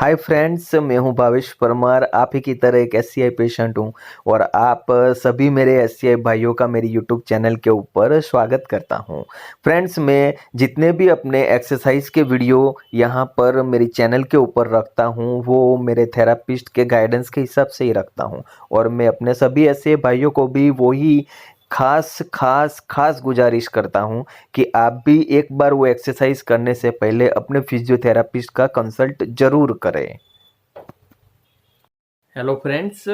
Hi friends, मैं हूं भावेश परमार। आप ही की तरह एक एससीआई पेशेंट हूं और आप सभी मेरे एससीआई भाइयों का मेरी यूट्यूब चैनल के ऊपर स्वागत करता हूं। फ्रेंड्स, मैं जितने भी अपने एक्सरसाइज के वीडियो यहां पर मेरी चैनल के ऊपर रखता हूं वो मेरे थेरापिस्ट के गाइडेंस के हिसाब से ही रखता हूं और मैं अपने सभी एससीआई भाइयों को भी वही खास खास खास गुजारिश करता हूं कि आप भी एक बार वो एक्सरसाइज करने से पहले अपने फिजियोथेरापिस्ट का कंसल्ट जरूर करें। हेलो फ्रेंड्स,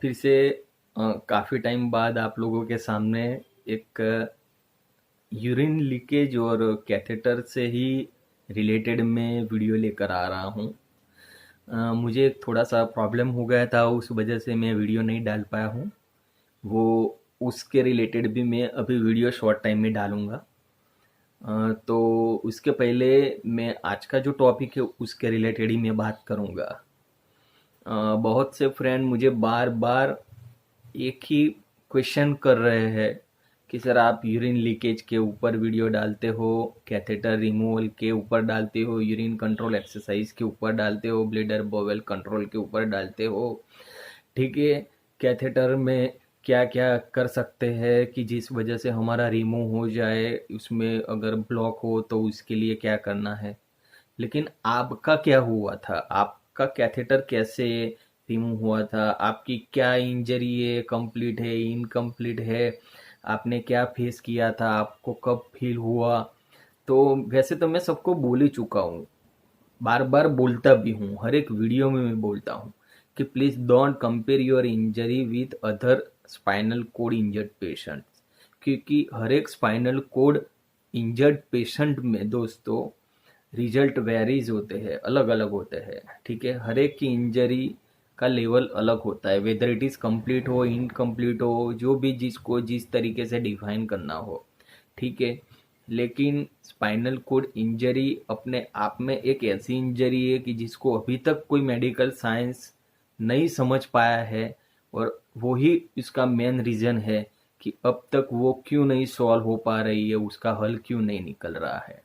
फिर से काफ़ी टाइम बाद आप लोगों के सामने एक यूरिन लीकेज और कैथेटर से ही रिलेटेड मैं वीडियो लेकर आ रहा हूँ। मुझे थोड़ा सा प्रॉब्लम हो गया था, उस वजह से मैं वीडियो नहीं डाल पाया हूँ। वो उसके रिलेटेड भी मैं अभी वीडियो शॉर्ट टाइम में डालूँगा। तो उसके पहले मैं आज का जो टॉपिक है उसके रिलेटेड ही मैं बात करूँगा। बहुत से फ्रेंड मुझे बार बार एक ही क्वेश्चन कर रहे हैं कि सर आप यूरिन लीकेज के ऊपर वीडियो डालते हो, कैथेटर रिमूवल के ऊपर डालते हो, यूरिन कंट्रोल एक्सरसाइज के ऊपर डालते हो, ब्लीडर बोवेल कंट्रोल के ऊपर डालते हो। ठीक है, कैथेटर में क्या क्या कर सकते हैं कि जिस वजह से हमारा रिमूव हो जाए, उसमें अगर ब्लॉक हो तो उसके लिए क्या करना है। लेकिन आपका क्या हुआ था? आपका कैथेटर कैसे रिमूव हुआ था? आपकी क्या इंजरी है? कंप्लीट है, इनकम्प्लीट है? आपने क्या फेस किया था? आपको कब फील हुआ? तो वैसे तो मैं सबको बोल ही चुका हूँ, बार बार बोलता भी हूँ, हर एक वीडियो में मैं बोलता हूँ कि please don't compare your injury with other spinal cord injured patient, क्योंकि हर एक स्पाइनल कोड इंजर्ड पेशेंट में दोस्तों रिजल्ट वेरीज होते हैं, अलग अलग होते हैं। ठीक है, हर एक की इंजरी का लेवल अलग होता है, वेदर इट इज़ कंप्लीट हो, इनकम्प्लीट हो, जो भी जिसको जिस तरीके से डिफाइन करना हो। ठीक है, लेकिन स्पाइनल कोड इंजरी अपने आप में एक ऐसी इंजरी है कि जिसको अभी तक कोई मेडिकल साइंस नहीं समझ पाया है, और वो ही इसका मेन रीज़न है कि अब तक वो क्यों नहीं सॉल्व हो पा रही है, उसका हल क्यों नहीं निकल रहा है।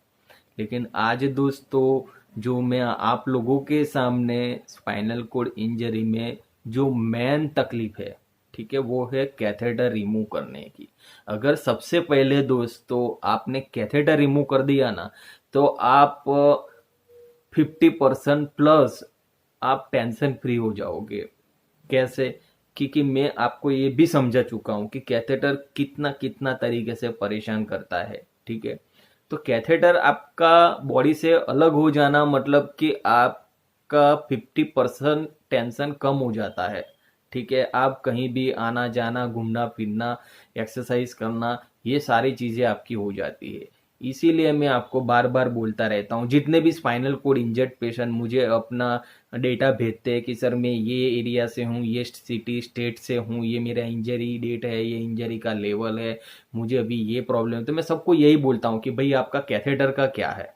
लेकिन आज दोस्तों, जो मैं आप लोगों के सामने स्पाइनल कोड इंजरी में जो मेन तकलीफ है, ठीक है, वो है कैथेटर रिमूव करने की। अगर सबसे पहले दोस्तों आपने कैथेटर रिमूव कर दिया ना, तो आप 50% प्लस आप टेंशन फ्री हो जाओगे। कैसे? क्योंकि मैं आपको ये भी समझा चुका हूँ कि कैथेटर कितना कितना तरीके से परेशान करता है। ठीक है, तो कैथेटर आपका बॉडी से अलग हो जाना मतलब कि आपका 50% टेंशन कम हो जाता है। ठीक है, आप कहीं भी आना जाना, घूमना फिरना, एक्सरसाइज करना, ये सारी चीज़ें आपकी हो जाती है। इसीलिए मैं आपको बार बार बोलता रहता हूँ, जितने भी स्पाइनल कोड इंजर्ड पेशेंट मुझे अपना डेटा भेजते हैं कि सर मैं ये एरिया से हूँ, ये सिटी स्टेट से हूँ, ये मेरा इंजरी डेट है, ये इंजरी का लेवल है, मुझे अभी ये प्रॉब्लम है, तो मैं सबको यही बोलता हूँ कि भाई आपका कैथेटर का क्या है,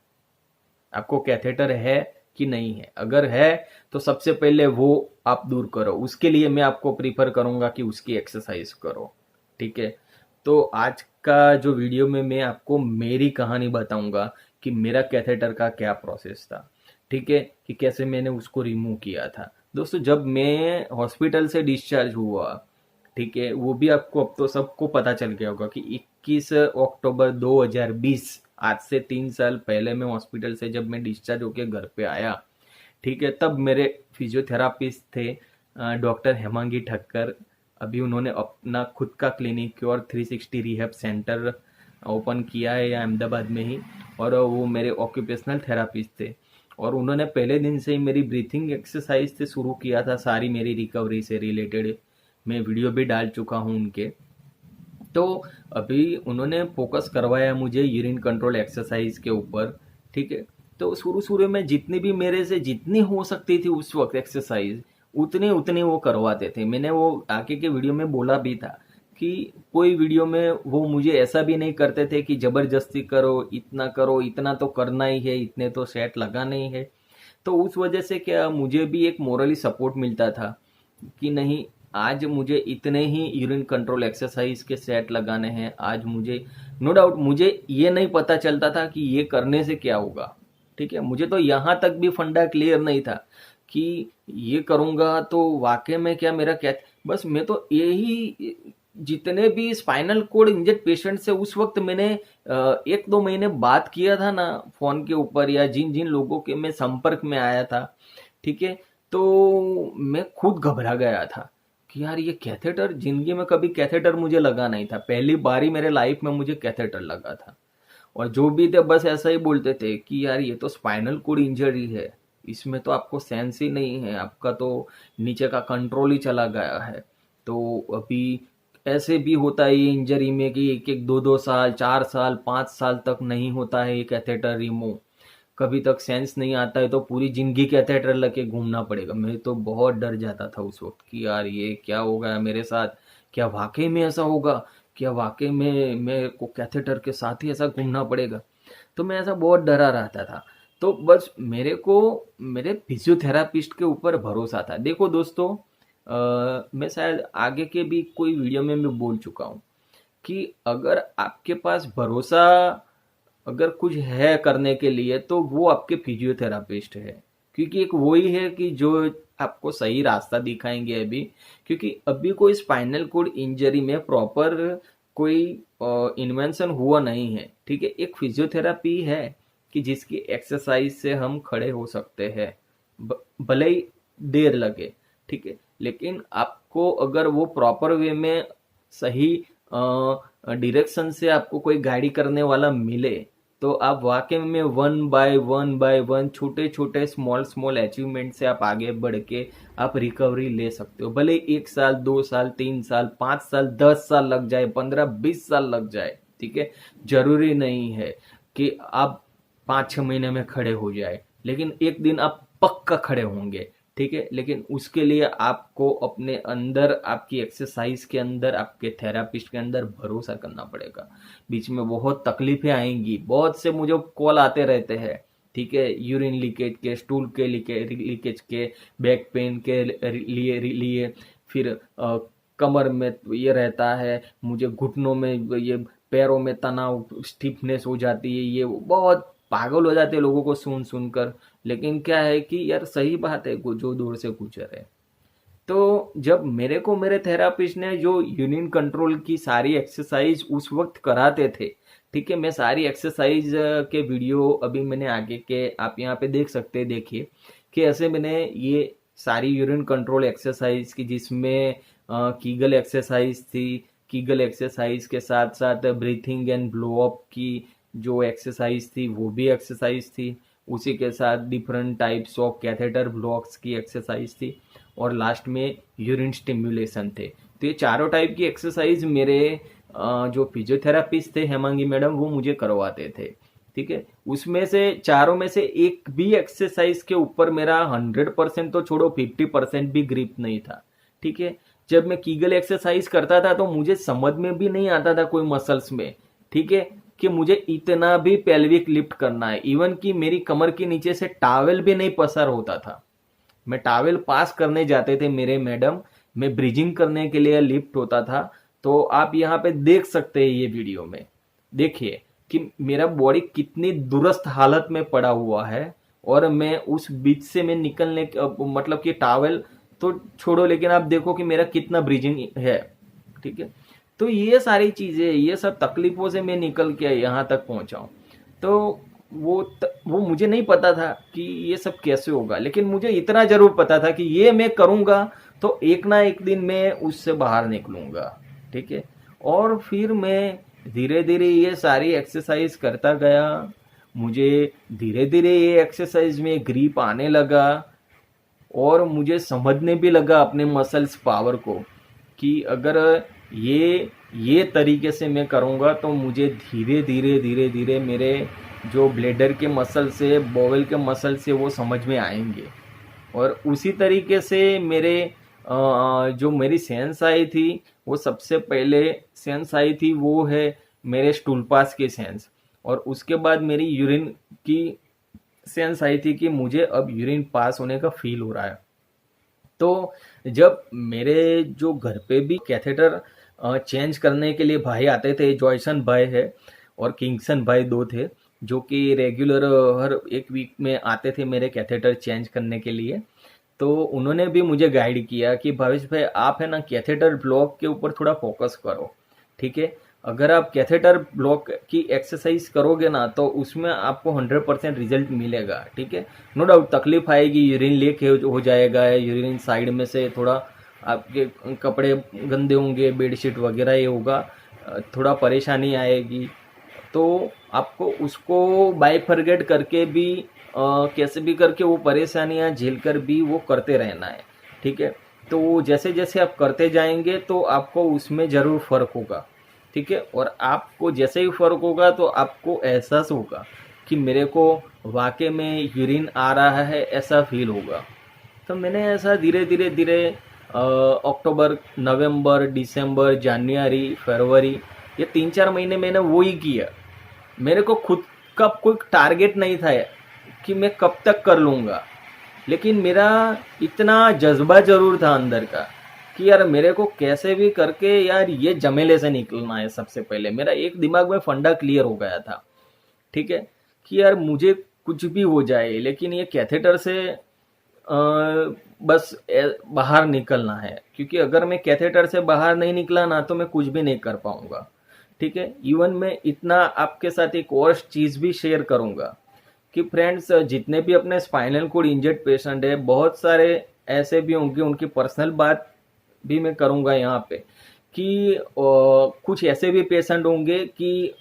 आपको कैथेटर है कि नहीं है। अगर है तो सबसे पहले वो आप दूर करो, उसके लिए मैं आपको प्रीफर करूंगा कि उसकी एक्सरसाइज करो। ठीक है, तो आज का जो वीडियो में मैं आपको मेरी कहानी बताऊंगा कि मेरा कैथेटर का क्या प्रोसेस था। ठीक है, कि कैसे मैंने उसको रिमूव किया था। दोस्तों, जब मैं हॉस्पिटल से डिस्चार्ज हुआ, ठीक है, वो भी आपको अब तो सबको पता चल गया होगा कि 21 अक्टूबर 2020, आज से 3 साल पहले मैं हॉस्पिटल से जब मैं डिस्चार्ज होके घर पे आया, ठीक है, तब मेरे फिजियोथेरापिस्ट थे डॉक्टर हेमांगी ठक्कर। अभी उन्होंने अपना खुद का क्लिनिक और 360 रिहैब सेंटर ओपन किया है यहाँ अहमदाबाद में ही, और वो मेरे ऑक्यूपेशनल थेरापिस्ट थे। और उन्होंने पहले दिन से ही मेरी ब्रीथिंग एक्सरसाइज से शुरू किया था, सारी मेरी रिकवरी से रिलेटेड मैं वीडियो भी डाल चुका हूँ उनके। तो अभी उन्होंने फोकस करवाया मुझे यूरिन कंट्रोल एक्सरसाइज के ऊपर। ठीक है, तो शुरू शुरू में जितनी भी मेरे से जितनी हो सकती थी उस वक्त एक्सरसाइज, उतनी उतनी वो करवाते थे। मैंने वो आगे के वीडियो में बोला भी था कि कोई वीडियो में वो मुझे ऐसा भी नहीं करते थे कि जबरदस्ती करो, इतना तो करना ही है, इतने तो सेट लगाना ही है। तो उस वजह से क्या, मुझे भी एक मोरली सपोर्ट मिलता था कि नहीं, आज मुझे इतने ही यूरिन कंट्रोल एक्सरसाइज के सेट लगाने हैं। आज मुझे नो डाउट मुझे ये नहीं पता चलता था कि ये करने से क्या होगा। ठीक है, मुझे तो यहाँ तक भी फंडा क्लियर नहीं था कि ये करूँगा तो वाक़ई में क्या मेरा क्या, बस मैं तो यही, जितने भी स्पाइनल कोड इंजर्ड पेशेंट से उस वक़्त मैंने 1-2 महीने बात किया था ना फ़ोन के ऊपर, या जिन-जिन लोगों के मैं संपर्क में आया था, ठीक है, तो मैं खुद घबरा गया था कि यार ये कैथेटर, ज़िंदगी में कभी कैथेटर मुझे लगा नहीं था, पहली बार ही मेरे लाइफ़ में मुझे कैथेटर लगा था। और जो भी थे बस ऐसा ही बोलते थे कि यार ये तो स्पाइनल कोड इंजरी है, इसमें तो आपको सेंस ही नहीं है, आपका तो नीचे का कंट्रोल ही चला गया है। तो अभी ऐसे भी होता है ये इंजरी में कि एक एक 2-2 साल, 4 साल, 5 साल तक नहीं होता है ये कैथेटर रिमूव, कभी तक सेंस नहीं आता है, तो पूरी जिंदगी कैथेटर लेके घूमना पड़ेगा। मैं तो बहुत डर जाता था उस वक्त कि यार ये क्या हो गया मेरे साथ, क्या वाकई में ऐसा होगा, क्या वाकई में मेरे को कैथेटर के साथ ही ऐसा घूमना पड़ेगा। तो मैं ऐसा बहुत डरा रहता था। तो बस मेरे को मेरे फिजियोथेरापिस्ट के ऊपर भरोसा था। देखो दोस्तों, मैं शायद आगे के भी कोई वीडियो में मैं बोल चुका हूँ कि अगर आपके पास भरोसा अगर कुछ है करने के लिए, तो वो आपके फिजियोथेरापिस्ट है, क्योंकि एक वही है कि जो आपको सही रास्ता दिखाएंगे अभी, क्योंकि अभी कोई स्पाइनल कोड इंजरी में प्रॉपर कोई इन्वेंशन हुआ नहीं है, ठीक है। एक फिजियोथेरापी है कि जिसकी एक्सरसाइज से हम खड़े हो सकते हैं, भले ही देर लगे, ठीक है, लेकिन आपको अगर वो प्रॉपर वे में सही डायरेक्शन से आपको कोई गाइड करने वाला मिले, तो आप वाकई में 1 बाय 1 छोटे छोटे स्मॉल स्मॉल अचीवमेंट से आप आगे बढ़ के आप रिकवरी ले सकते हो। भले 1 साल, 2 साल, 3 साल, 5 साल, 10 साल लग जाए, 15-20 साल लग जाए, ठीक है। जरूरी नहीं है कि आप 5-6 महीने में खड़े हो जाए, लेकिन एक दिन आप पक्का खड़े होंगे, ठीक है। लेकिन उसके लिए आपको अपने अंदर, आपकी एक्सरसाइज के अंदर, आपके थेरापिस्ट के अंदर भरोसा करना पड़ेगा। बीच में बहुत तकलीफें आएंगी, बहुत से मुझे कॉल आते रहते हैं, ठीक है, यूरिन लीकेज के, स्टूल के लीकेज के, बैक पेन के लिए फिर कमर में ये रहता है, मुझे घुटनों में ये, पैरों में तनाव, स्टिफनेस हो जाती है, ये बहुत पागल हो जाते हैं लोगों को सुन सुनकर। लेकिन क्या है कि यार सही बात है, जो दूर से गुजर है। तो जब मेरे को मेरे थेरापिस्ट ने जो यूरिन कंट्रोल की सारी एक्सरसाइज उस वक्त कराते थे, ठीक है, मैं सारी एक्सरसाइज के वीडियो अभी मैंने आगे के आप यहाँ पे देख सकते हैं, देखिए कि ऐसे मैंने ये सारी यूरिन कंट्रोल एक्सरसाइज की, जिसमें कीगल एक्सरसाइज थी, कीगल एक्सरसाइज के साथ साथ ब्रीथिंग एंड ब्लो अप की जो एक्सरसाइज थी वो भी एक्सरसाइज थी, उसी के साथ different types of catheter blocks की एक्सरसाइज थी, और लास्ट में यूरिन स्टिम्युलेशन थे। तो ये चारों टाइप की एक्सरसाइज मेरे जो फिजियोथेरापिस्ट थे हेमांगी मैडम, वो मुझे करवाते थे, ठीक है। उसमें से चारों में से एक भी एक्सरसाइज के ऊपर मेरा 100% तो छोड़ो, 50% भी ग्रिप नहीं था, ठीक है। जब मैं कीगल एक्सरसाइज करता था तो मुझे समझ में भी नहीं आता था कोई मसल्स में, ठीक है, कि मुझे इतना भी पेल्विक लिफ्ट करना है। इवन कि मेरी कमर के नीचे से टावल भी नहीं पसार होता था। मैं टावल पास करने जाते थे मेरे मैडम, मैं ब्रिजिंग करने के लिए लिफ्ट होता था। तो आप यहाँ पे देख सकते हैं ये वीडियो में, देखिए कि मेरा बॉडी कितनी दुरुस्त हालत में पड़ा हुआ है, और मैं उस बीच से मैं निकलने मतलब कि टावल तो छोड़ो, लेकिन आप देखो कि मेरा कितना ब्रिजिंग है, ठीक है। तो ये सारी चीजें, ये सब तकलीफों से मैं निकल के यहाँ तक पहुंचा हूँ। तो वो मुझे नहीं पता था कि ये सब कैसे होगा, लेकिन मुझे इतना जरूर पता था कि ये मैं करूँगा तो एक ना एक दिन मैं उससे बाहर निकलूँगा, ठीक है। और फिर मैं धीरे धीरे ये सारी एक्सरसाइज करता गया, मुझे धीरे धीरे ये एक्सरसाइज में ग्रिप आने लगा, और मुझे समझने भी लगा अपने मसल्स पावर को कि अगर ये तरीके से मैं करूँगा तो मुझे धीरे धीरे धीरे धीरे मेरे जो ब्लेडर के मसल से, बोवेल के मसल से वो समझ में आएंगे। और उसी तरीके से मेरे जो मेरी सेंस आई थी, वो सबसे पहले सेंस आई थी वो है मेरे स्टूल पास की सेंस, और उसके बाद मेरी यूरिन की सेंस आई थी कि मुझे अब यूरिन पास होने का फील हो रहा है। तो जब मेरे जो घर पे भी कैथेटर चेंज करने के लिए भाई आते थे, जॉयसन भाई है और किंगसन भाई, दो थे, जो कि रेगुलर हर एक वीक में आते थे मेरे कैथेटर चेंज करने के लिए। तो उन्होंने भी मुझे गाइड किया कि भावेश भाई आप है ना कैथेटर ब्लॉक के ऊपर थोड़ा फोकस करो, ठीक है। अगर आप कैथेटर ब्लॉक की एक्सरसाइज करोगे ना तो उसमें आपको 100% रिजल्ट मिलेगा, ठीक है। नो डाउट तकलीफ आएगी, यूरिन लीक हो जाएगा, यूरिन साइड में से थोड़ा आपके कपड़े गंदे होंगे, बेडशीट वगैरह ये होगा, थोड़ा परेशानी आएगी। तो आपको उसको बाइफरगेट करके भी कैसे भी करके वो परेशानियां झेल कर भी वो करते रहना है, ठीक है। तो जैसे जैसे आप करते जाएंगे तो आपको उसमें ज़रूर फ़र्क होगा, ठीक है। और आपको जैसे ही फ़र्क होगा तो आपको एहसास होगा कि मेरे को वाकई में यूरिन आ रहा है, ऐसा फील होगा। तो मैंने ऐसा धीरे धीरे धीरे अक्टूबर, नवंबर, दिसंबर, जनवरी, फरवरी, ये 3-4 महीने मैंने वो ही किया। मेरे को खुद का कोई टारगेट नहीं था कि मैं कब तक कर लूँगा, लेकिन मेरा इतना जज्बा जरूर था अंदर का कि यार मेरे को कैसे भी करके यार ये जमेले से निकलना है। सबसे पहले मेरा एक दिमाग में फंडा क्लियर हो गया था, ठीक है, कि यार मुझे कुछ भी हो जाए लेकिन ये कैथेटर से बस बाहर निकलना है, क्योंकि अगर मैं कैथेटर से बाहर नहीं निकला ना तो मैं कुछ भी नहीं कर पाऊंगा, ठीक है। इवन मैं इतना आपके साथ एक और चीज़ भी शेयर करूंगा कि फ्रेंड्स जितने भी अपने स्पाइनल कोड इंजर्ड पेशेंट है, बहुत सारे ऐसे भी होंगे, उनकी पर्सनल बात भी मैं करूंगा यहाँ पे कि कुछ ऐसे भी पेशेंट होंगे कि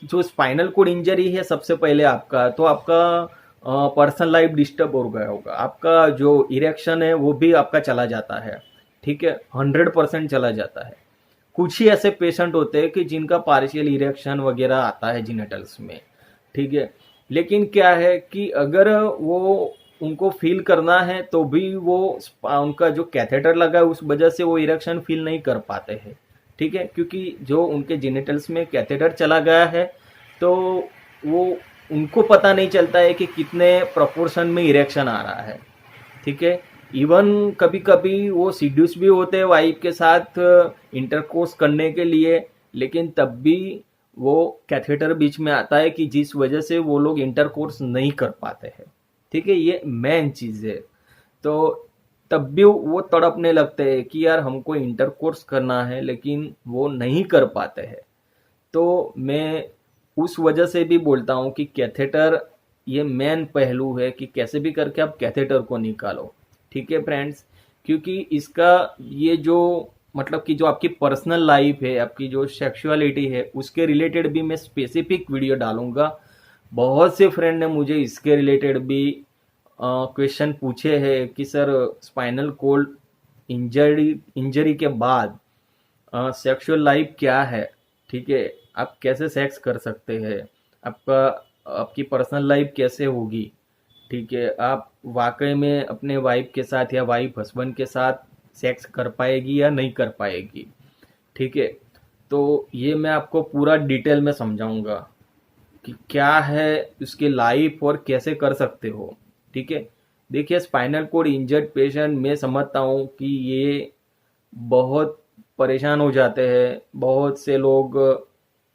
जो स्पाइनल कोड इंजरी है सबसे पहले आपका, तो आपका पर्सनल लाइफ डिस्टर्ब हो गया होगा, आपका जो इरेक्शन है वो भी आपका चला जाता है, ठीक है, 100% चला जाता है। कुछ ही ऐसे पेशेंट होते हैं कि जिनका पार्शियल इरेक्शन वगैरह आता है जिनेटल्स में, ठीक है। लेकिन क्या है कि अगर वो उनको फील करना है तो भी वो उनका जो कैथेटर लगा है उस वजह से वो इरेक्शन फील नहीं कर पाते हैं, ठीक है, क्योंकि जो उनके जेनिटल्स में कैथेटर चला गया है तो वो उनको पता नहीं चलता है कि कितने प्रोपोर्शन में इरेक्शन आ रहा है, ठीक है। इवन कभी कभी वो सीड्यूस भी होते हैं वाइफ के साथ इंटरकोर्स करने के लिए, लेकिन तब भी वो कैथेटर बीच में आता है कि जिस वजह से वो लोग इंटरकोर्स नहीं कर पाते हैं, ठीक है। ये मेन चीज़ है। तो तब भी वो तड़पने लगते हैं कि यार हमको इंटरकोर्स करना है लेकिन वो नहीं कर पाते हैं। तो मैं उस वजह से भी बोलता हूँ कि कैथेटर ये मेन पहलू है कि कैसे भी करके आप कैथेटर को निकालो, ठीक है फ्रेंड्स। क्योंकि इसका ये जो मतलब कि जो आपकी पर्सनल लाइफ है, आपकी जो सेक्सुअलिटी है, उसके रिलेटेड भी मैं स्पेसिफिक वीडियो डालूंगा। बहुत से फ्रेंड ने मुझे इसके रिलेटेड भी क्वेश्चन पूछे हैं कि सर स्पाइनल कोड इंजरी के बाद सेक्सुअल लाइफ क्या है, ठीक है, आप कैसे सेक्स कर सकते हैं, आपका आपकी पर्सनल लाइफ कैसे होगी, ठीक है, आप वाकई में अपने वाइफ के साथ या वाइफ हस्बैंड के साथ सेक्स कर पाएगी या नहीं कर पाएगी, ठीक है। तो ये मैं आपको पूरा डिटेल में समझाऊंगा कि क्या है उसकी लाइफ और कैसे कर सकते हो, ठीक है। देखिए स्पाइनल कोड इंजर्ड पेशेंट मैं समझता हूँ कि ये बहुत परेशान हो जाते हैं, बहुत से लोग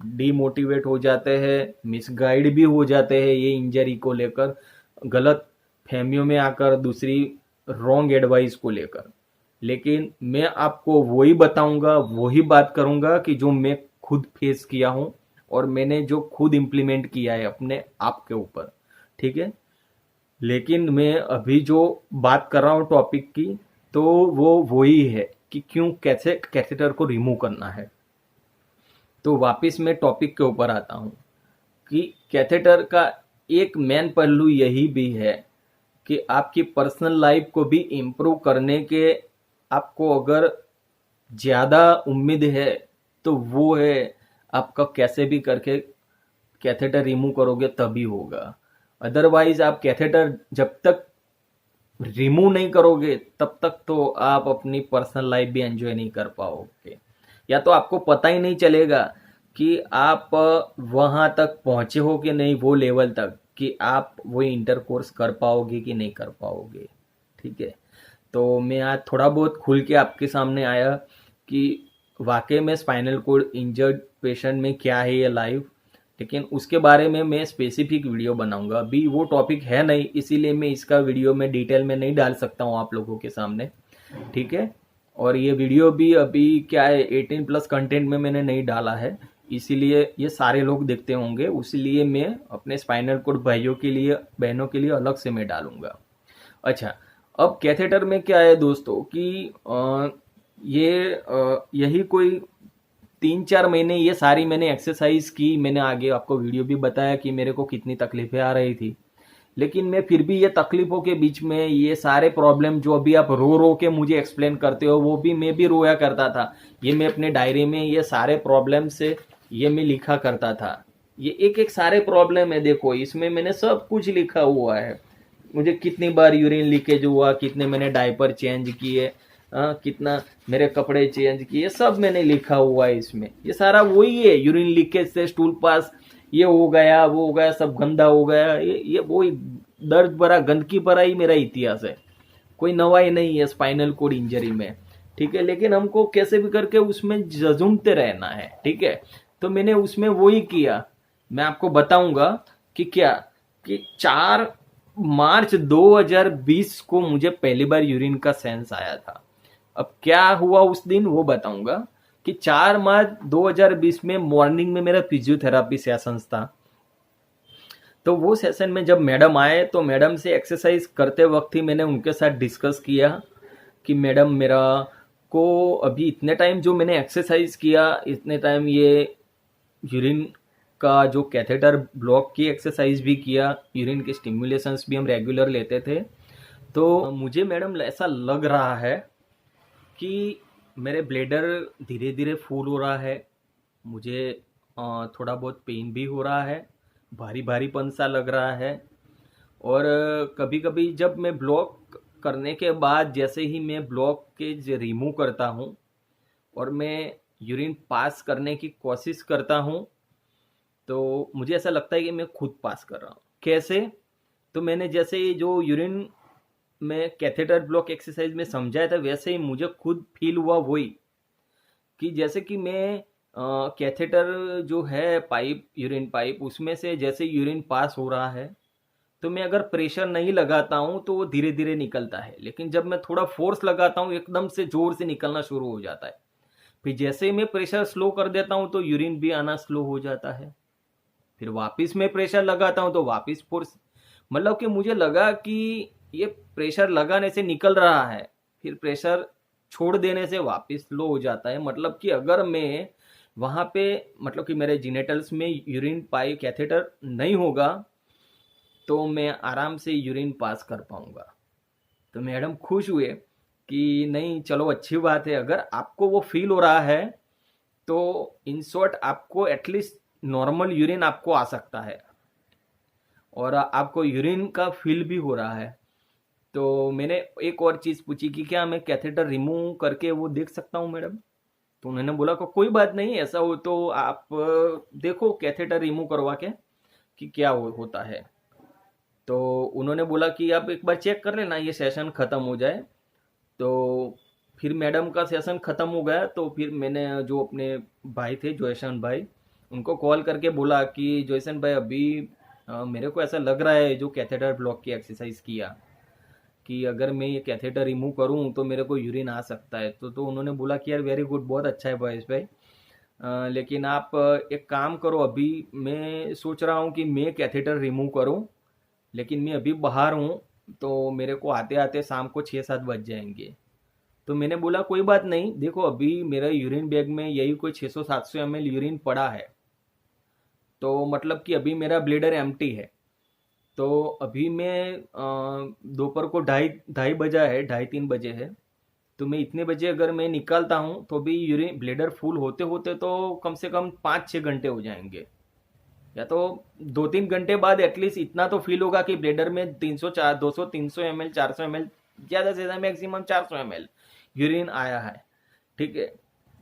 डीमोटिवेट हो जाते हैं, मिसगाइड भी हो जाते हैं ये इंजरी को लेकर, गलत फहमियों में आकर दूसरी रॉन्ग एडवाइस को लेकर। लेकिन मैं आपको वही बताऊंगा, वही बात करूंगा कि जो मैं खुद फेस किया हूं और मैंने जो खुद इम्प्लीमेंट किया है अपने आप के ऊपर, ठीक है। लेकिन मैं अभी जो बात कर रहा हूँ टॉपिक की, तो वो वही है कि क्यों कैसे कैथेटर को रिमूव करना है। तो वापस मैं टॉपिक के ऊपर आता हूँ कि कैथेटर का एक मेन पहलू यही भी है कि आपकी पर्सनल लाइफ को भी इम्प्रूव करने के आपको अगर ज़्यादा उम्मीद है तो वो है आपका कैसे भी करके कैथेटर रिमूव करोगे तभी होगा। अदरवाइज आप कैथेटर जब तक रिमूव नहीं करोगे तब तक तो आप अपनी पर्सनल लाइफ भी एंजॉय नहीं कर पाओगे, या तो आपको पता ही नहीं चलेगा कि आप वहां तक पहुंचे हो कि नहीं, वो लेवल तक कि आप वो इंटरकोर्स कर पाओगे कि नहीं कर पाओगे, ठीक है। तो मैं आज थोड़ा बहुत खुल के आपके सामने आया कि वाकई में स्पाइनल कोड इंजर्ड पेशेंट में क्या है ये लाइफ, लेकिन उसके बारे में मैं स्पेसिफिक वीडियो बनाऊंगा। अभी वो टॉपिक है नहीं, इसीलिए मैं इसका वीडियो में डिटेल में नहीं डाल सकता हूँ आप लोगों के सामने, ठीक है। और ये वीडियो भी अभी क्या है 18+ कंटेंट में मैंने नहीं डाला है, इसीलिए ये सारे लोग देखते होंगे, इसलिए मैं अपने स्पाइनल कोड भाइयों के लिए बहनों के लिए अलग से मैं डालूंगा। अच्छा, अब कैथेटर में क्या है दोस्तों कि यही कोई 3-4 महीने ये सारी मैंने एक्सरसाइज की, मैंने आगे आपको वीडियो भी बताया कि मेरे को कितनी तकलीफें आ रही थी, लेकिन मैं फिर भी ये तकलीफों के बीच में ये सारे प्रॉब्लम जो अभी आप रो रो के मुझे एक्सप्लेन करते हो, वो भी मैं भी रोया करता था। ये मैं अपने डायरी में ये सारे प्रॉब्लम से ये मैं लिखा करता था। ये एक एक सारे प्रॉब्लम है, देखो इसमें मैंने सब कुछ लिखा हुआ है। मुझे कितनी बार यूरिन लीकेज हुआ, कितने मैंने डायपर चेंज किए, कितना मेरे कपड़े चेंज किए, सब मैंने लिखा हुआ है इसमें। ये सारा वही है, यूरिन लीकेज से स्टूल पास ये हो गया, वो हो गया, सब गंदा हो गया, ये वो दर्द भरा गंदगी भरा ही मेरा इतिहास है। कोई नवाई नहीं है स्पाइनल कोड इंजरी में, ठीक है। लेकिन हमको कैसे भी करके उसमें जजूमते रहना है, ठीक है। तो मैंने उसमें वही किया। मैं आपको बताऊंगा कि क्या कि 4 मार्च 2020 को मुझे पहली बार यूरिन का सेंस आया था। अब क्या हुआ उस दिन वो बताऊंगा कि 4 मार्च 2020 में मॉर्निंग में मेरा फिजियोथेरापी सेशन था। तो वो सेशन में जब मैडम आए तो मैडम से एक्सरसाइज करते वक्त ही मैंने उनके साथ डिस्कस किया कि मैडम मेरा को अभी इतने टाइम जो मैंने एक्सरसाइज किया, इतने टाइम ये यूरिन का जो कैथेटर ब्लॉक की एक्सरसाइज भी किया, यूरिन के स्टिमुलेशंस भी हम रेगुलर लेते थे, तो मुझे मैडम ऐसा लग रहा है कि मेरे ब्लेडर धीरे धीरे फूल हो रहा है, मुझे थोड़ा बहुत पेन भी हो रहा है, भारी भारीपन सा लग रहा है। और कभी कभी जब मैं ब्लॉक करने के बाद जैसे ही मैं ब्लॉक के रिमूव करता हूँ और मैं यूरिन पास करने की कोशिश करता हूँ, तो मुझे ऐसा लगता है कि मैं खुद पास कर रहा हूँ। कैसे? तो मैंने जैसे ये जो यूरिन में कैथेटर ब्लॉक एक्सरसाइज में समझाया था, वैसे ही मुझे खुद फील हुआ वही, कि जैसे कि मैं कैथेटर जो है पाइप, यूरिन पाइप, उसमें से जैसे यूरिन पास हो रहा है, तो मैं अगर प्रेशर नहीं लगाता हूँ तो वो धीरे धीरे निकलता है, लेकिन जब मैं थोड़ा फोर्स लगाता हूँ एकदम से जोर से निकलना शुरू हो जाता है। फिर जैसे ही मैं प्रेशर स्लो कर देता हूँ तो यूरिन भी आना स्लो हो जाता है। फिर वापस मैं प्रेशर लगाता हूँ तो वापस फोर्स, मतलब कि मुझे लगा कि ये प्रेशर लगाने से निकल रहा है, फिर प्रेशर छोड़ देने से वापस लो हो जाता है। मतलब कि अगर मैं वहाँ पे, मतलब कि मेरे जीनेटल्स में यूरिन पाइप कैथेटर नहीं होगा तो मैं आराम से यूरिन पास कर पाऊंगा। तो मैडम खुश हुए कि नहीं चलो अच्छी बात है, अगर आपको वो फील हो रहा है तो इन शॉर्ट आपको एटलीस्ट नॉर्मल यूरिन आपको आ सकता है और आपको यूरिन का फील भी हो रहा है। तो मैंने एक और चीज़ पूछी कि क्या मैं कैथेटर रिमूव करके वो देख सकता हूँ मैडम? तो उन्होंने बोला कि कोई बात नहीं, ऐसा हो तो आप देखो कैथेटर रिमूव करवा के कि क्या होता है। तो उन्होंने बोला कि आप एक बार चेक कर लेना, ये सेशन ख़त्म हो जाए। तो फिर मैडम का सेशन ख़त्म हो गया तो फिर मैंने जो अपने भाई थे जयसन भाई, उनको कॉल करके बोला कि जयसन भाई अभी मेरे को ऐसा लग रहा है जो कैथेटर ब्लॉक की एक्सरसाइज किया कि अगर मैं ये कैथेटर रिमूव करूं तो मेरे को यूरिन आ सकता है। तो उन्होंने बोला कि यार वेरी गुड, बहुत अच्छा है बॉयस भाई, लेकिन आप एक काम करो, अभी मैं सोच रहा हूँ कि मैं कैथेटर रिमूव करूँ, लेकिन मैं अभी बाहर हूँ तो मेरे को आते आते शाम को 6-7 बज जाएंगे। तो मैंने बोला कोई बात नहीं, देखो अभी मेरा यूरिन बैग में यही कोई 600-700 ml यूरिन पड़ा है, तो मतलब कि अभी मेरा ब्लेडर एम्प्टी है। तो अभी मैं दोपहर को ढाई ढाई बजा है, 2:30-3 बजे है, तो मैं इतने बजे अगर मैं निकालता हूँ तो भी यूरिन ब्लेडर फुल होते होते तो कम से कम 5-6 घंटे हो जाएंगे, या तो 2-3 घंटे बाद एटलीस्ट इतना तो फील होगा कि ब्लेडर में 200-300 ml 400 ml, ज़्यादा से ज़्यादा मैक्सिमम 400 ml यूरिन आया है, ठीक है।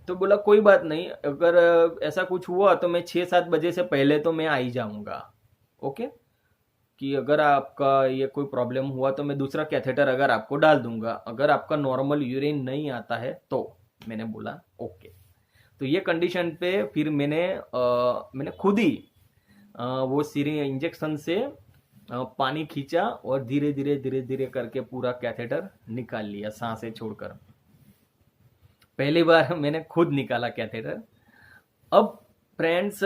तो बोला कोई बात नहीं, अगर ऐसा कुछ हुआ तो मैं 6-7 बजे से पहले तो मैं आ ही जाऊँगा, ओके। कि अगर आपका ये कोई प्रॉब्लम हुआ तो मैं दूसरा कैथेटर अगर आपको डाल दूंगा, अगर आपका नॉर्मल यूरिन नहीं आता है तो। मैंने बोला ओके। तो ये कंडीशन पे फिर मैंने खुद ही वो सीरिंज इंजेक्शन से पानी खींचा और धीरे धीरे धीरे धीरे करके पूरा कैथेटर निकाल लिया सांसें छोड़कर। पहली बार मैंने खुद निकाला कैथेटर। अब फ्रेंड्स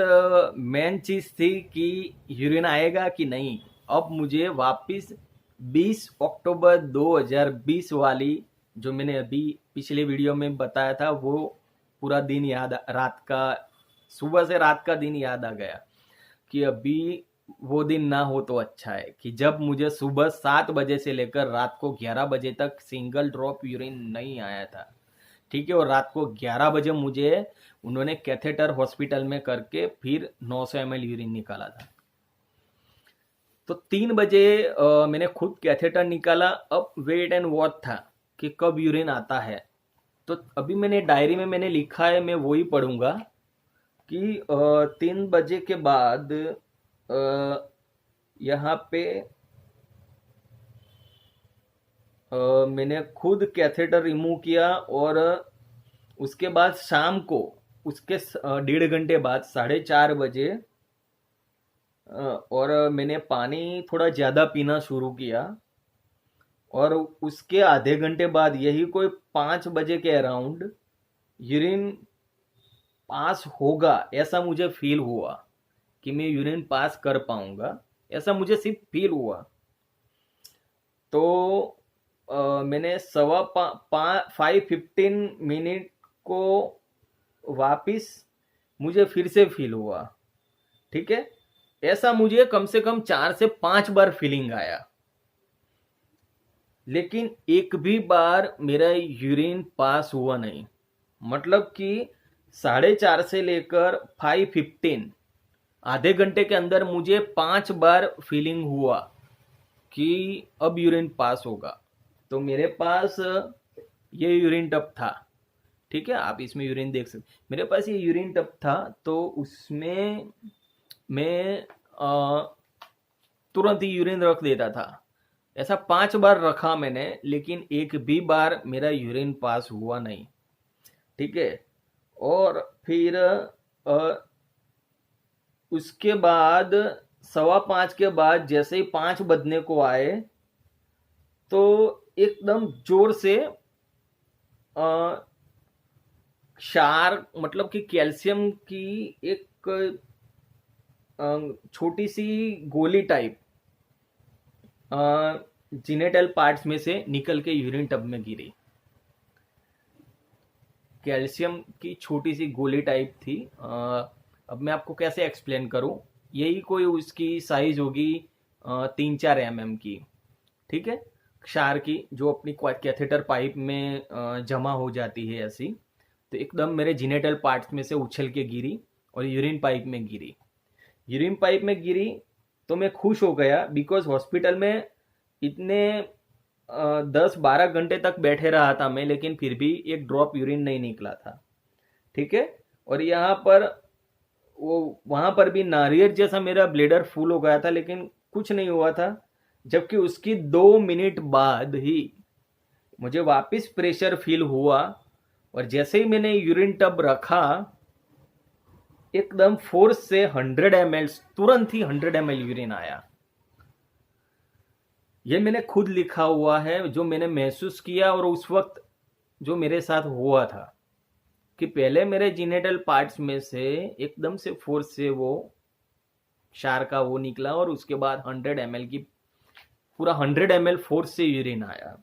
मेन चीज थी कि यूरिन आएगा कि नहीं। अब मुझे वापस 20 अक्टूबर 2020 वाली जो मैंने अभी पिछले वीडियो में बताया था वो पूरा दिन याद, रात का, सुबह से रात का दिन याद आ गया कि अभी वो दिन ना हो तो अच्छा है कि जब मुझे सुबह 7 बजे से लेकर रात को 11 बजे तक सिंगल ड्रॉप यूरिन नहीं आया था। ठीक है, और रात को 11 बजे मुझे उन्होंने कैथेटर हॉस्पिटल में करके फिर 900 ml यूरिन निकाला था। तो 3 बजे मैंने खुद कैथेटर निकाला। अब वेट एंड वॉच था कि कब यूरिन आता है। तो अभी मैंने डायरी में मैंने लिखा है, मैं वही पढ़ूंगा कि 3 बजे के बाद यहाँ पे मैंने खुद कैथेटर रिमूव किया और उसके बाद शाम को उसके 1.5 घंटे बाद 4:30 बजे और मैंने पानी थोड़ा ज़्यादा पीना शुरू किया और उसके आधे घंटे बाद यही कोई 5 बजे के अराउंड यूरिन पास होगा ऐसा मुझे फील हुआ कि मैं यूरिन पास कर पाऊंगा, ऐसा मुझे सिर्फ फील हुआ। तो मैंने 5:15 को वापिस मुझे फिर से फील हुआ। ठीक है, ऐसा मुझे कम से कम 4 से 5 बार फीलिंग आया, लेकिन एक भी बार मेरा यूरिन पास हुआ नहीं। मतलब कि 4:30 से लेकर 5:15 आधे घंटे के अंदर मुझे 5 बार फीलिंग हुआ कि अब यूरिन पास होगा। तो मेरे पास ये यूरिन टब था। ठीक है, आप इसमें यूरिन देख सकते, मेरे पास ये यूरिन टब था। तो उसमें मैं तुरंत ही यूरिन रख देता था। ऐसा 5 बार रखा मैंने, लेकिन एक भी बार मेरा यूरिन पास हुआ नहीं। ठीक है, और फिर उसके बाद 5:15 के बाद जैसे ही 5 बजने को आए तो एकदम जोर से क्षार मतलब कि कैल्शियम की एक छोटी सी गोली टाइप जीनेटल पार्ट्स में से निकल के यूरिन टब में गिरी। कैल्शियम की छोटी सी गोली टाइप थी। अब मैं आपको कैसे एक्सप्लेन करूं, यही कोई उसकी साइज होगी 3-4 mm की। ठीक है, क्षार की जो अपनी कैथेटर पाइप में जमा हो जाती है ऐसी। तो एकदम मेरे जीनेटल पार्ट्स में से उछल के गिरी और यूरिन पाइप में गिरी। यूरिन पाइप में गिरी तो मैं खुश हो गया, बिकॉज हॉस्पिटल में इतने 10-12 घंटे तक बैठे रहा था मैं, लेकिन फिर भी एक ड्रॉप यूरिन नहीं निकला था। ठीक है, और यहाँ पर वहां पर भी नारियल जैसा मेरा ब्लेडर फुल हो गया था, लेकिन कुछ नहीं हुआ था। जबकि उसकी 2 मिनट बाद ही मुझे वापस प्रेशर फील हुआ और जैसे ही मैंने यूरिन टब रखा एकदम फोर्स से 100 ml तुरंत ही 100 ml यूरिन आया। ये मैंने खुद लिखा हुआ है, जो मैंने महसूस किया और उस वक्त जो मेरे साथ हुआ था कि पहले मेरे जीनेटल पार्ट्स में से एकदम से फोर्स से वो क्षार का वो निकला और उसके बाद 100 ml की पूरा 100 ml फोर्स से यूरिन आया।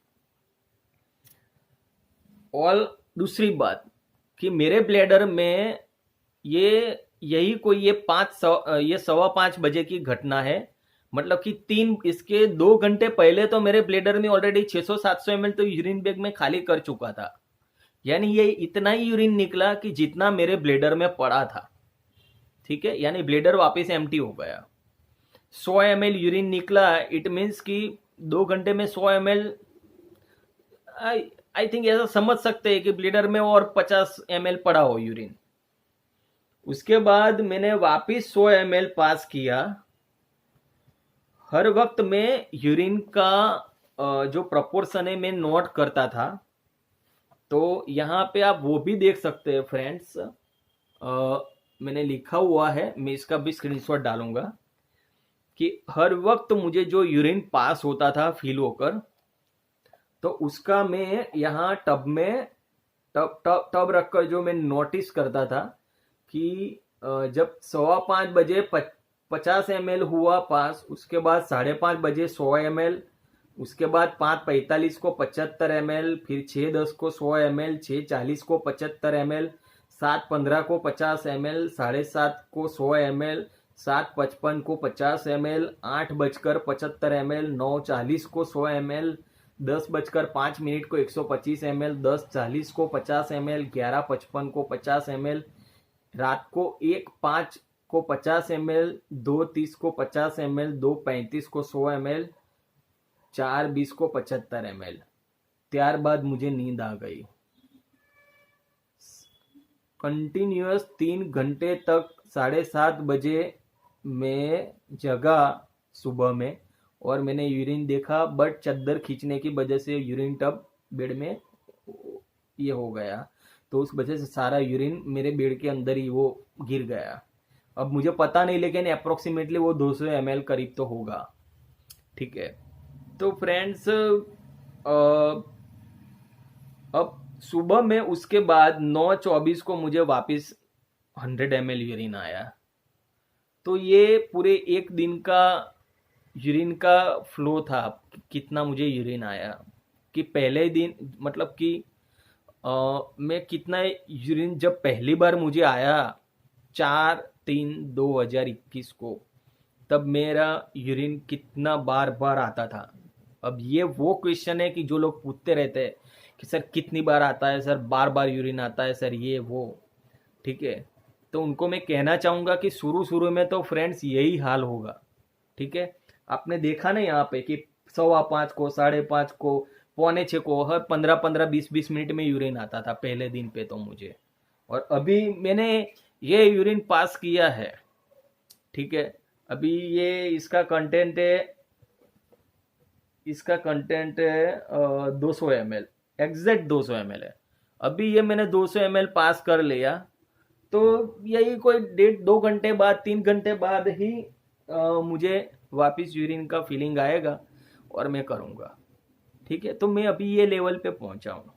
और दूसरी बात कि मेरे ब्लैडर में यही कोई ये 5:15 बजे की घटना है। मतलब कि इसके 2 घंटे पहले तो मेरे ब्लैडर में ऑलरेडी 600-700 ml तो यूरिन बैग में खाली कर चुका था। यानी ये इतना ही यूरिन निकला कि जितना मेरे ब्लैडर में पड़ा था। ठीक है, यानी ब्लैडर वापस एम्प्टी हो गया। 100 ml यूरिन निकला, इट मीन्स कि 2 घंटे में 100 ml। आई थिंक ऐसा समझ सकते हैं कि ब्लैडर में और 50 ml पड़ा हो यूरिन। उसके बाद मैंने वापस 100 ml पास किया। हर वक्त मैं यूरिन का जो प्रोपोर्शन है मैं नोट करता था। तो यहाँ पे आप वो भी देख सकते हैं फ्रेंड्स, मैंने लिखा हुआ है, मैं इसका भी स्क्रीनशॉट डालूंगा। कि हर वक्त मुझे जो यूरिन पास होता था फील होकर, तो उसका मैं यहाँ टब में टब रखकर जो मैं नोटिस करता था कि जब 5:15 बजे 50 ml हुआ पास, उसके बाद 5:30 बजे 100 ml, उसके बाद 5:45 को 75 ml, फिर 6:10 को 100 ml, 6:40 को 75 ml, 7:15 को 50 ml, 7:30 को 100 ml, 7:55 को 50 ml, 8:75 ml, 9:40 को 100 ml, 10:05 को 125 ml, 10:40 को 50 ml, 11:55 को 50 ml, रात को 1:05 को 50 ml, 2:30 को 50 ml, 2:35 को 100 ml, 4:20 को 75 ml। ત્યારબાદ मुझे नींद आ गई। कंटिन्यूअस 3 घंटे तक 7:30 बजे मैं जगा सुबह में, और मैंने यूरिन देखा, बट चद्दर खींचने की वजह से यूरिन टब बेड में ये हो गया, तो उस वजह से सारा यूरिन मेरे बेड के अंदर ही वो गिर गया। अब मुझे पता नहीं, लेकिन अप्रोक्सीमेटली वो 200 ml करीब तो होगा। ठीक है, तो फ्रेंड्स अब सुबह में उसके बाद 9:24 को मुझे वापस 100 ml यूरिन आया। तो ये पूरे एक दिन का यूरिन का फ्लो था, कितना मुझे यूरिन आया, कि पहले दिन मतलब कि मैं कितना यूरिन जब पहली बार मुझे आया 4/3/2021 को, तब मेरा यूरिन कितना बार बार आता था। अब ये वो क्वेश्चन है कि जो लोग पूछते रहते हैं कि सर कितनी बार आता है, सर बार बार यूरिन आता है, सर ये वो। ठीक है, तो उनको मैं कहना चाहूँगा कि शुरू में तो फ्रेंड्स यही हाल होगा। ठीक है, आपने देखा ना यहाँ पे कि 5:15 को, 5:30 को, 5:45 को, हर 15-15 20-20 मिनट में यूरिन आता था पहले दिन पे तो मुझे, और अभी मैंने ये यूरिन पास किया है। ठीक है, अभी ये इसका कंटेंट है 200 ml, एग्जैक्ट 200 ml है। अभी ये मैंने 200 ml पास कर लिया, तो यही कोई 1.5-2 घंटे बाद, 3 घंटे बाद ही मुझे वापस यूरिन का फीलिंग आएगा और मैं करूँगा। ठीक है, तो मैं अभी ये लेवल पे पहुंचा हूँ।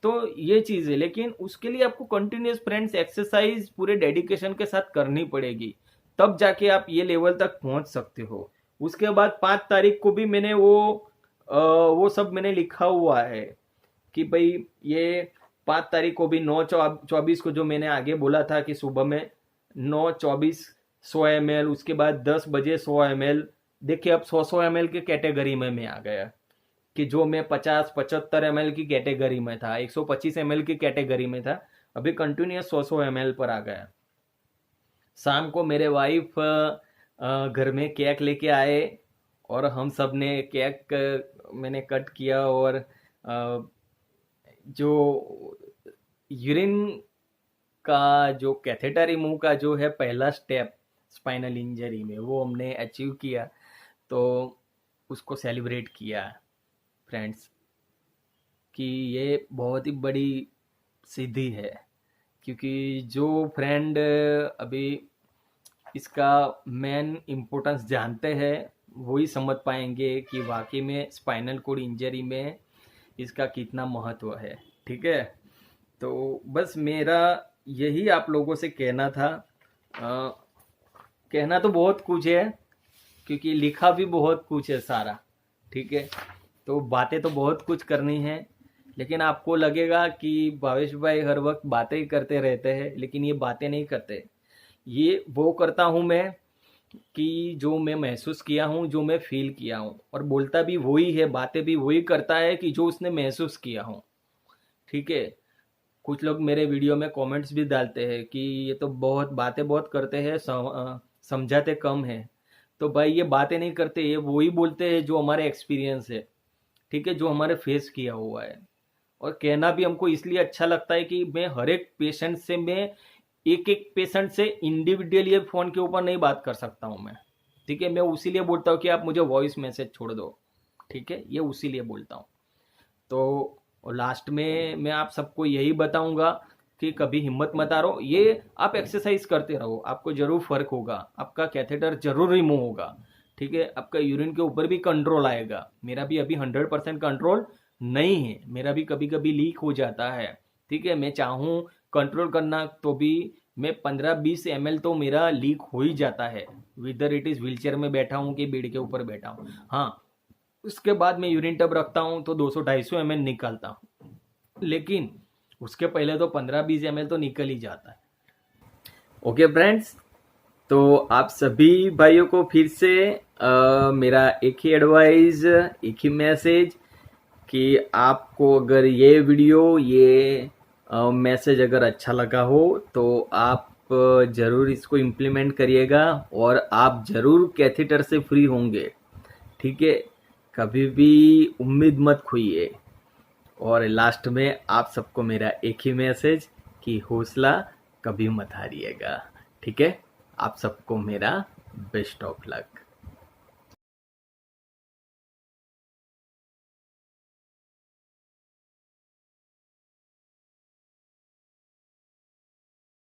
तो ये चीज़ है, लेकिन उसके लिए आपको कंटिन्यूस फ्रेंड्स एक्सरसाइज पूरे डेडिकेशन के साथ करनी पड़ेगी, तब जाके आप ये लेवल तक पहुंच सकते हो। उसके बाद 5 तारीख को भी मैंने वो सब मैंने लिखा हुआ है कि भाई ये 5 तारीख को भी 9:24 को जो मैंने आगे बोला था कि सुबह में 9:24 100 ml, उसके बाद 10 बजे 100 ml। देखिए अब 100 ml की कैटेगरी में मैं आ गया, कि जो मैं 50-75 ml की कैटेगरी में था, 125 ml की कैटेगरी में था, अभी कंटिन्यूस 100 ml पर आ गया। शाम को मेरे वाइफ घर में केक लेके आए और हम सब ने केक मैंने कट किया, और जो यूरिन का जो कैथेटर रिमूव का जो है पहला स्टेप स्पाइनल इंजरी में, वो हमने अचीव किया, तो उसको सेलिब्रेट किया फ्रेंड्स, कि ये बहुत ही बड़ी सिद्धि है। क्योंकि जो फ्रेंड अभी इसका मेन इम्पोर्टेंस जानते हैं वही समझ पाएंगे कि वाकई में स्पाइनल कोड इंजरी में इसका कितना महत्व है। ठीक है, तो बस मेरा यही आप लोगों से कहना था। कहना तो बहुत कुछ है, क्योंकि लिखा भी बहुत कुछ है सारा। ठीक है, तो बातें तो बहुत कुछ करनी है, लेकिन आपको लगेगा कि भावेश भाई हर वक्त बातें ही करते रहते हैं, लेकिन ये बातें नहीं करते। ये वो करता हूँ मैं कि जो मैं महसूस किया हूँ, जो मैं फील किया हूँ, और बोलता भी वही है, बातें भी वही करता है कि जो उसने महसूस किया हूँ। ठीक है, कुछ लोग मेरे वीडियो में कमेंट्स भी डालते हैं कि ये तो बहुत बातें बहुत करते हैं, समझाते कम है। तो भाई ये बातें नहीं करते, ये वही बोलते हैं जो हमारे एक्सपीरियंस है। ठीक है, जो हमारे फेस किया हुआ है। और कहना भी हमको इसलिए अच्छा लगता है कि मैं हर एक पेशेंट से, मैं एक एक पेशेंट से इंडिविजुअली फ़ोन के ऊपर नहीं बात कर सकता हूँ मैं। ठीक है, मैं उसीलिए बोलता हूँ कि आप मुझे वॉइस मैसेज छोड़ दो। ठीक है, ये उसीलिए बोलता हूँ। तो लास्ट में मैं आप सबको यही बताऊंगा कि कभी हिम्मत मत हारो, ये आप एक्सरसाइज करते रहो, आपको जरूर फर्क होगा, आपका कैथेटर जरूर रिमूव होगा। ठीक है, आपका यूरिन के ऊपर भी कंट्रोल आएगा। मेरा भी अभी 100% कंट्रोल नहीं है, मेरा भी कभी कभी लीक हो जाता है। ठीक है, मैं चाहूँ कंट्रोल करना तो भी मैं 15-20 ml तो मेरा लीक हो ही जाता है, विदर इट इज व्हीलचेयर में बैठा हूँ कि बेड के ऊपर बैठा हूँ। हाँ, उसके बाद मैं यूरिन टब रखता हूँ तो 200-250 ml निकालता हूँ, लेकिन उसके पहले तो 15-20 ml तो निकल ही जाता है। ओके फ्रेंड्स, तो आप सभी भाइयों को फिर से मेरा एक ही एडवाइस, एक ही मैसेज कि आपको अगर ये वीडियो, ये मैसेज अगर अच्छा लगा हो तो आप ज़रूर इसको इम्प्लीमेंट करिएगा और आप ज़रूर कैथेटर से फ्री होंगे। ठीक है, कभी भी उम्मीद मत खोइए। और लास्ट में आप सबको मेरा एक ही मैसेज कि हौसला कभी मत हारिएगा। ठीक है, आप सबको मेरा बेस्ट ऑफ लक।